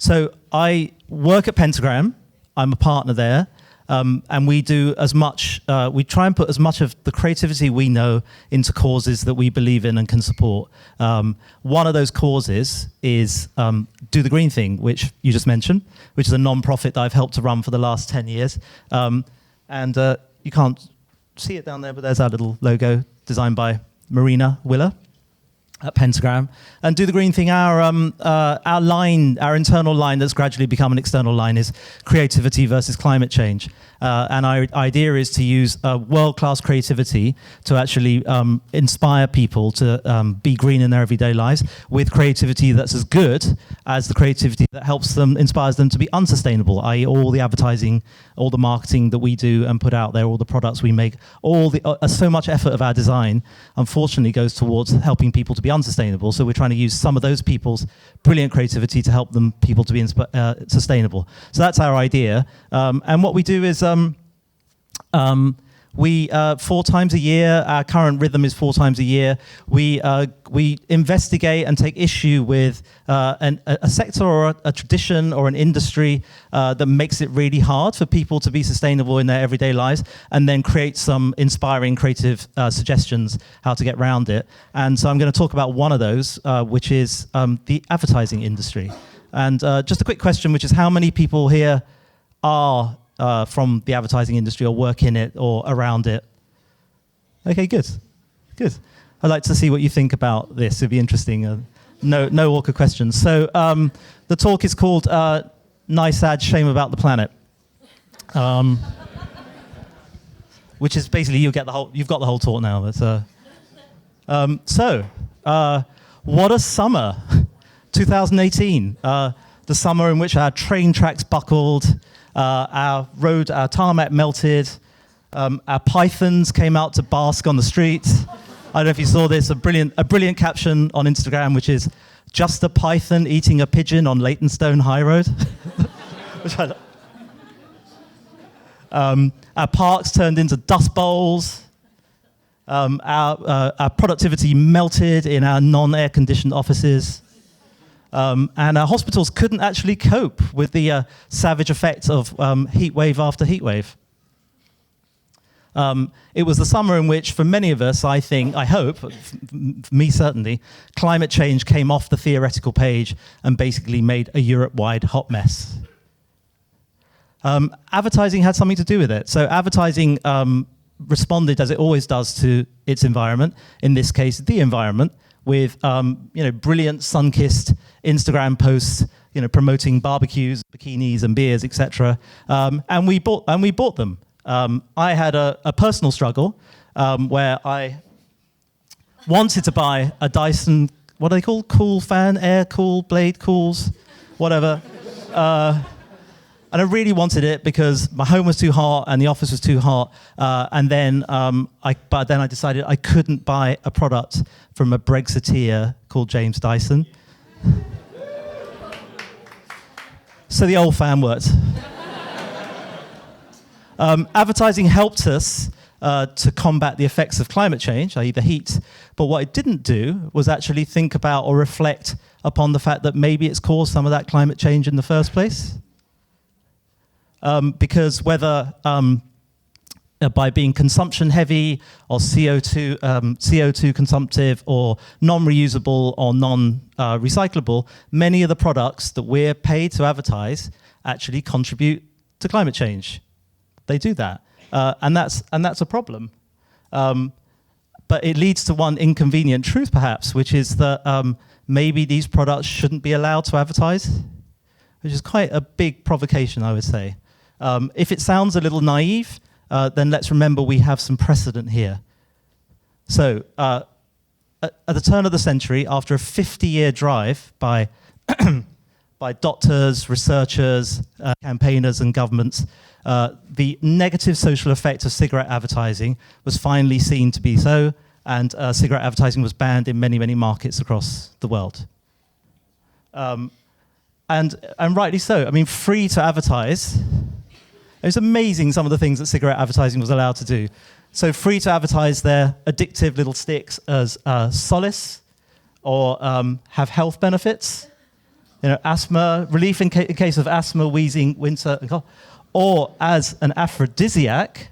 So I work at Pentagram. I'm a partner there. And we do as much, we try and put as much of the creativity we know into causes that we believe in and can support. One of those causes is Do the Green Thing, which you just mentioned, which is a non-profit that I've helped to run for the last 10 years. And you can't see it down there, but there's our little logo designed by Marina Willer at Pentagram. And Do the Green Thing, our line, our internal line that's gradually become an external line is creativity versus climate change. And our idea is to use world-class creativity to actually inspire people to be green in their everyday lives with creativity that's as good as the creativity that helps them, inspires them to be unsustainable, i.e. all the advertising, all the marketing that we do and put out there, all the products we make, all the so much effort of our design, unfortunately, goes towards helping people to be unsustainable. So we're trying to use some of those people's brilliant creativity to help people to be sustainable. So that's our idea. And what we do is we 4 times a year, our current rhythm is 4 times a year, we investigate and take issue with a sector or a tradition or an industry that makes it really hard for people to be sustainable in their everyday lives, and then create some inspiring creative suggestions how to get around it. And so I'm going to talk about one of those, which is the advertising industry. And just a quick question, which is how many people here are from the advertising industry or work in it or around it? Okay, good. Good. I'd like to see what you think about this. It'd be interesting. No awkward questions. So the talk is called Nice Ad, Shame About the Planet. Which is basically you've got the whole talk now. But, what a summer. 2018. The summer in which our train tracks buckled, our tarmac melted, our pythons came out to bask on the street. I don't know if you saw this, a brilliant caption on Instagram, which is just a python eating a pigeon on Leytonstone High Road. Our parks turned into dust bowls. Our productivity melted in our non-air conditioned offices. And our hospitals couldn't actually cope with the savage effects of heat wave after heat wave. It was the summer in which, for many of us, I hope, for me certainly, climate change came off the theoretical page and basically made a Europe-wide hot mess. Advertising had something to do with it. So advertising responded, as it always does, to its environment, in this case, the environment, with brilliant sun-kissed Instagram posts, promoting barbecues, bikinis, and beers, etc. And we bought them. I had a personal struggle where I wanted to buy a Dyson. What are they called? Cool fan, air cool, blade cools, whatever. And I really wanted it because my home was too hot and the office was too hot. And then I decided I couldn't buy a product from a Brexiteer called James Dyson. So the old fan worked. Advertising helped us to combat the effects of climate change, i.e. the heat. But what it didn't do was actually think about or reflect upon the fact that maybe it's caused some of that climate change in the first place. Because whether by being consumption heavy or CO2 consumptive or non-reusable or non-recyclable, many of the products that we're paid to advertise actually contribute to climate change. They do that, and that's a problem. But it leads to one inconvenient truth, perhaps, which is that maybe these products shouldn't be allowed to advertise, which is quite a big provocation, I would say. If it sounds a little naive, then let's remember we have some precedent here. So, at the turn of the century, after a 50-year drive by doctors, researchers, campaigners, and governments, the negative social effect of cigarette advertising was finally seen to be so, and cigarette advertising was banned in many, many markets across the world. And rightly so. I mean, free to advertise. It's amazing some of the things that cigarette advertising was allowed to do. So free to advertise their addictive little sticks as solace or have health benefits. asthma, relief in case of asthma, wheezing, winter, and cough, or as an aphrodisiac.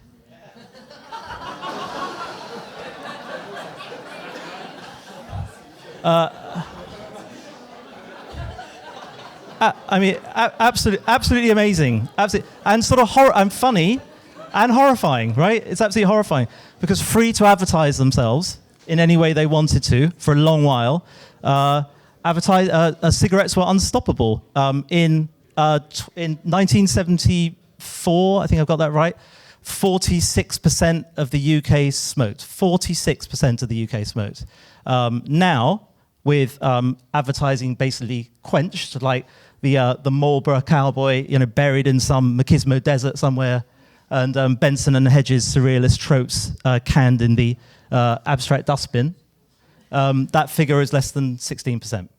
Absolutely amazing, and sort of and funny, and horrifying, right? It's absolutely horrifying because free to advertise themselves in any way they wanted to for a long while. Cigarettes were unstoppable. In 1974, I think I've got that right. 46% of the UK smoked. 46% of the UK smoked. Now, with advertising basically quenched, like the Marlboro cowboy, buried in some machismo desert somewhere, and Benson and Hedges surrealist tropes canned in the abstract dustbin, that figure is less than 16%.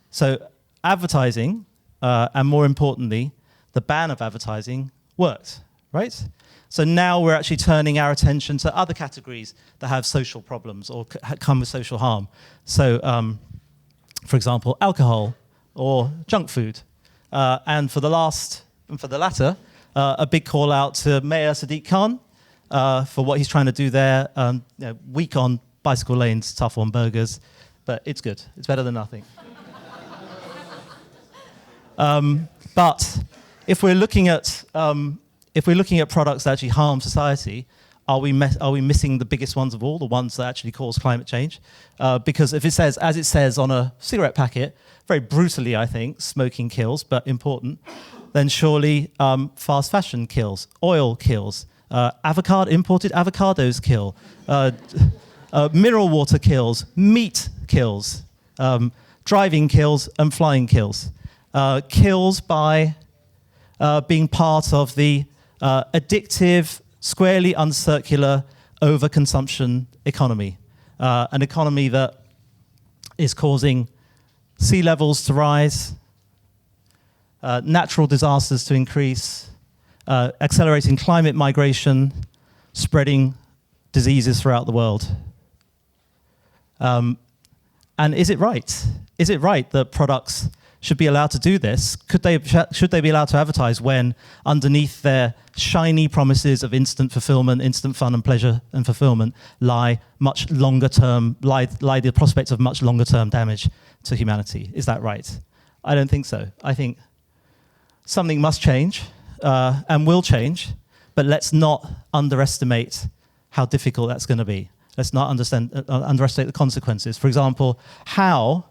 So advertising, and more importantly, the ban of advertising worked, right? So now we're actually turning our attention to other categories that have social problems or come with social harm. So, for example, alcohol or junk food. And for the latter, a big call out to Mayor Sadiq Khan for what he's trying to do there. Weak on bicycle lanes, tough on burgers, but it's good. It's better than nothing. But if we're looking at products that actually harm society, are we missing the biggest ones of all, the ones that actually cause climate change? Because if it says, as it says on a cigarette packet, very brutally, I think, smoking kills, but important, then surely fast fashion kills, oil kills, imported avocados kill, mineral water kills, meat kills, driving kills, and flying kills. Kills by being part of the addictive, squarely uncircular overconsumption economy. An economy that is causing sea levels to rise, natural disasters to increase, accelerating climate migration, spreading diseases throughout the world. And is it right? Is it right that products should be allowed to do this? Should they be allowed to advertise when underneath their shiny promises of instant fulfillment, instant fun and pleasure and fulfillment lie the prospect of much longer term damage to humanity? Is that right? I don't think so. I think something must change and will change, but let's not underestimate how difficult that's going to be. Let's not underestimate the consequences. For example, how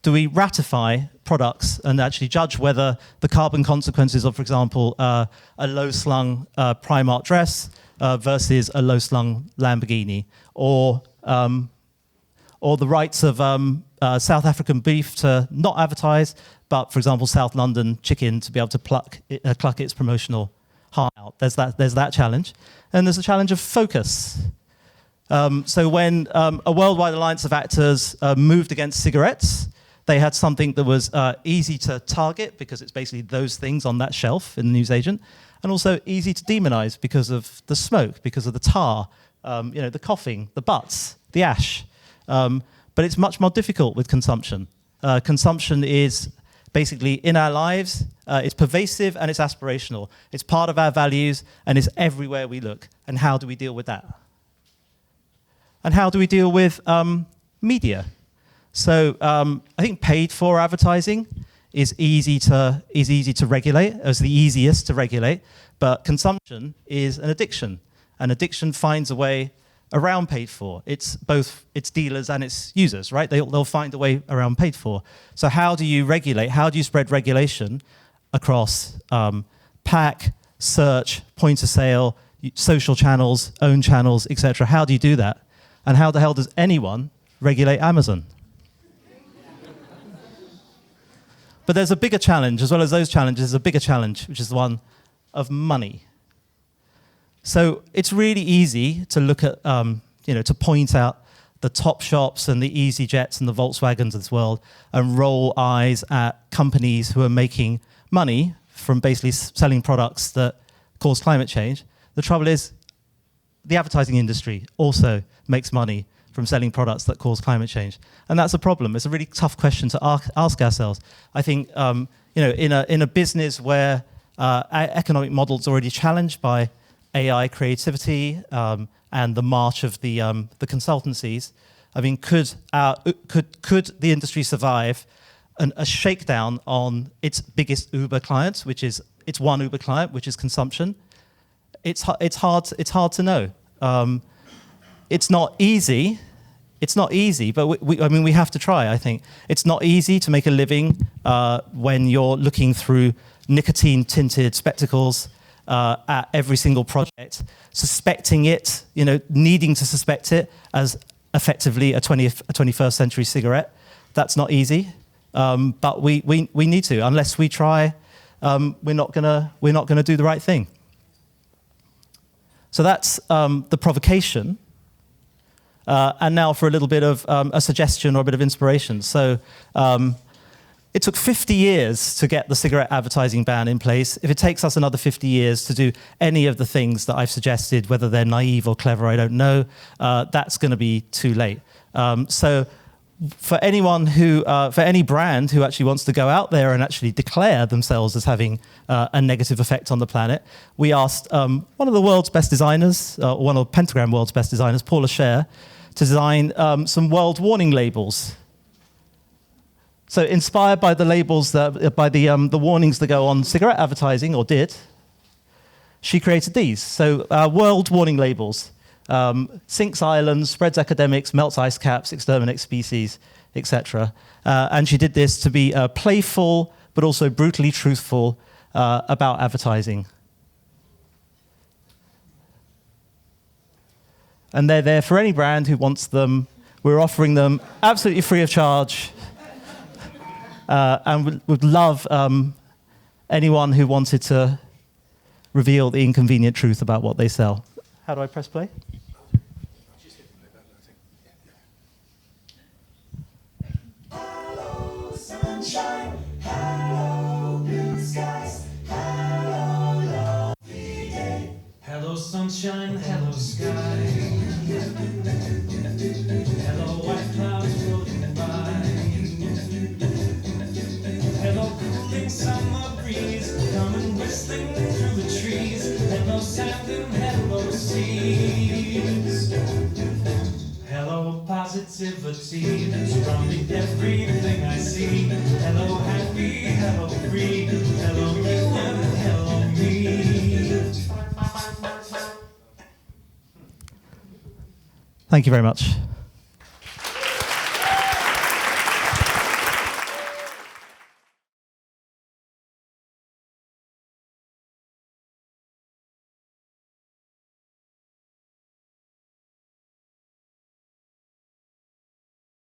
do we ratify products and actually judge whether the carbon consequences of, for example, a low-slung Primark dress versus a low-slung Lamborghini, or the rights of South African beef to not advertise, but, for example, South London chicken to be able to cluck its promotional heart out? There's that challenge. And there's a challenge of focus. So when a worldwide alliance of actors moved against cigarettes, they had something that was easy to target because it's basically those things on that shelf in the newsagent, and also easy to demonize because of the smoke, because of the tar, the coughing, the butts, the ash. But it's much more difficult with consumption. Consumption is basically in our lives. It's pervasive and it's aspirational. It's part of our values and it's everywhere we look. And how do we deal with that? And how do we deal with media? So I think paid-for advertising is easy to regulate. It's the easiest to regulate, but consumption is an addiction, and addiction finds a way around paid-for. It's both its dealers and its users, right? They'll find a way around paid-for. So how do you regulate? How do you spread regulation across pack, search, point of sale, social channels, own channels, etc.? How do you do that? And how the hell does anyone regulate Amazon? But there's a bigger challenge, as well as those challenges, there's a bigger challenge, which is the one of money. So it's really easy to look at, to point out the top shops and the EasyJets and the Volkswagens of this world and roll eyes at companies who are making money from basically selling products that cause climate change. The trouble is, the advertising industry also makes money from selling products that cause climate change? And that's a problem. It's a really tough question to ask ourselves. I think in a business where economic models are already challenged by AI creativity and the march of the consultancies, I mean, could the industry survive a shakedown on its biggest Uber clients, which is its one Uber client, which is consumption? It's hard to know. It's not easy. It's not easy, but we have to try. I think it's not easy to make a living when you're looking through nicotine-tinted spectacles at every single project, suspecting it, needing to suspect it as effectively a 21st century cigarette. That's not easy, but we need to. Unless we try, we're not gonna do the right thing. So that's the provocation. And now for a little bit of a suggestion or a bit of inspiration. So it took 50 years to get the cigarette advertising ban in place. If it takes us another 50 years to do any of the things that I've suggested, whether they're naive or clever, I don't know, that's going to be too late. So for anyone for any brand who actually wants to go out there and actually declare themselves as having a negative effect on the planet, we asked one of the world's best designers, one of Pentagram world's best designers, Paula Scher, to design some world warning labels. So inspired by the labels, by the warnings that go on cigarette advertising, or did, she created these. So world warning labels. Sinks islands, spreads epidemics, melts ice caps, exterminates species, etc. And she did this to be playful, but also brutally truthful about advertising. And they're there for any brand who wants them. We're offering them absolutely free of charge. And would love anyone who wanted to reveal the inconvenient truth about what they sell. How do I press play? Hello, sunshine. Hello, blue skies. Hello, lovely day. Hello, sunshine. Hello, sky. Hello, white clouds floating by. Hello, cooling summer breeze, coming whistling through the trees. Hello, sand and hello, seas. Hello, positivity that's surrounding everything I see. Hello, happy, hello, free. Hello, you and hello, me. Thank you very much.